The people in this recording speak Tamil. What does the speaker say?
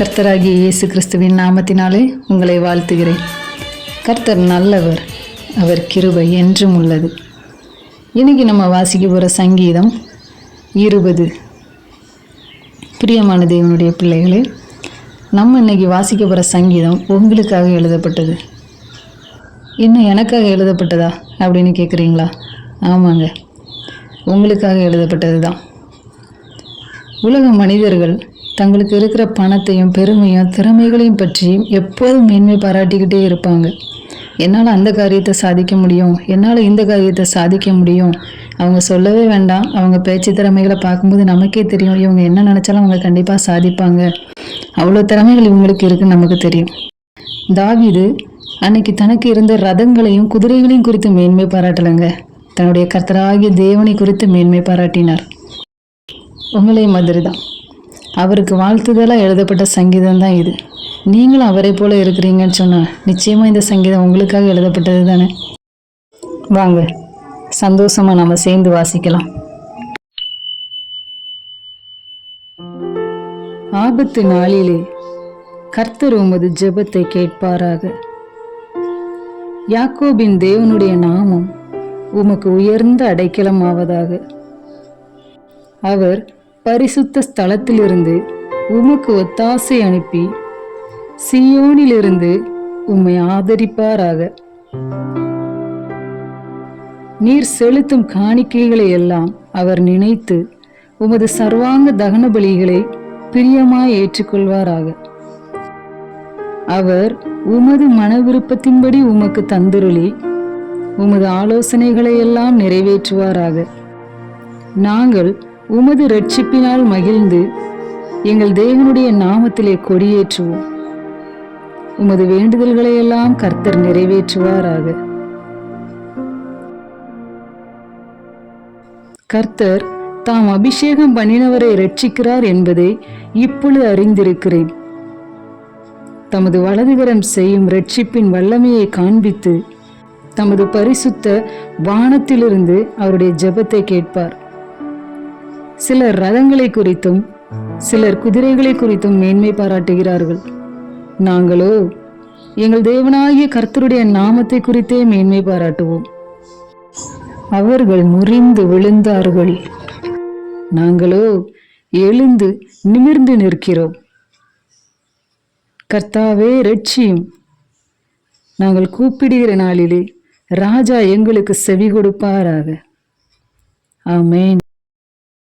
கர்த்தராகிய இயேசு கிறிஸ்துவின் நாமத்தினாலே உங்களை வாழ்த்துகிறேன். கர்த்தர் நல்லவர், அவர் கிருபை என்றும் உள்ளது. இன்னைக்கு நம்ம வாசிக்க போகிற சங்கீதம் 20. பிரியமான தேவனுடைய பிள்ளைகளே, நம்ம இன்னைக்கு வாசிக்க போகிற சங்கீதம் உங்களுக்காக எழுதப்பட்டது. இன்னும் எனக்காக எழுதப்பட்டதா அப்படின்னு கேட்குறீங்களா? ஆமாங்க, உங்களுக்காக எழுதப்பட்டது தான். உலக மனிதர்கள் தங்களுக்கு இருக்கிற பணத்தையும் பெருமையும் திறமைகளையும் பற்றியும் எப்போதும் மேன்மை பாராட்டிக்கிட்டே இருப்பாங்க. என்னால் அந்த காரியத்தை சாதிக்க முடியும், என்னால் இந்த காரியத்தை சாதிக்க முடியும். அவங்க சொல்லவே வேண்டாம், அவங்க பேச்சு திறமைகளை பார்க்கும்போது நமக்கே தெரியும், இவங்க என்ன நினச்சாலும் அவங்க கண்டிப்பாக சாதிப்பாங்க, அவ்வளோ திறமைகள் இவங்களுக்கு இருக்குன்னு நமக்கு தெரியும். தாவீது அன்னைக்கு தனக்கு இருந்த ரதங்களையும் குதிரைகளையும் குறித்து மேன்மை பாராட்டலைங்க, தன்னுடைய கர்த்தராகிய தேவனை குறித்து மேன்மை பாராட்டினார். உங்களே மாதிரி தான் அவருக்கு வாழ்த்துதலாக எழுதப்பட்ட சங்கீதம் தான் இது. நீங்களும் அவரை போல இருக்கிறீங்கன்னு சொன்னால் நிச்சயமாக இந்த சங்கீதம் உங்களுக்காக எழுதப்பட்டது தானே. வாங்க, சந்தோஷமாக நம்ம சேர்ந்து வாசிக்கலாம். ஆபத்து நாளிலே கர்த்தர் உமது ஜெபத்தை கேட்பாராக. யாக்கோபின் தேவனுடைய நாமம் உமக்கு உயர்ந்த அடைக்கலமாவதாக. அவர் பரிசுத்த ஸ்தலத்திலிருந்து உமக்கு ஒத்தாசை அனுப்பி சீயோனிலிருந்து உம்மை ஆதரிப்பாராக. நீர் செலுத்தும் காணிக்கைகளை எல்லாம் அவர் நினைத்து உமது சர்வாங்க தகன பலிகளை பிரியமாய் ஏற்றுக்கொள்வாராக. அவர் உமது மன விருப்பத்தின்படி உமக்கு தந்துருளி உமது ஆலோசனைகளை எல்லாம் நிறைவேற்றுவாராக. நாங்கள் உமது இரட்சிப்பினால் மகிழ்ந்து எங்கள் தேவனுடைய நாமத்திலே கொடியேற்றுவோம். உமது வேண்டுதல்களை எல்லாம் கர்த்தர் நிறைவேற்றுவாராக. கர்த்தர் தாம் அபிஷேகம் பண்ணினவரை இரட்சிக்கிறார் என்பதை இப்பொழுது அறிந்திருக்கிறேன். தமது வலதுகரம் செய்யும் இரட்சிப்பின் வல்லமையை காண்பித்து தமது பரிசுத்த வானத்திலிருந்து அவருடைய ஜெபத்தை கேட்பார். சிலர் ரதங்களை குறித்தும் சிலர் குதிரைகளை குறித்தும் மேன்மை பாராட்டுகிறார்கள். நாங்களோ எங்கள் தேவனாகிய கர்த்தருடைய நாமத்தை குறித்தே மேன்மை பாராட்டுவோம். அவர்கள் முறிந்து விழுந்தார்கள், நாங்களோ எழுந்து நிமிர்ந்து நிற்கிறோம். கர்த்தாவே இரட்சியும். நாங்கள் கூப்பிடுகிற நாளிலே ராஜா எங்களுக்கு செவி கொடுப்பாராக. ஆமென்.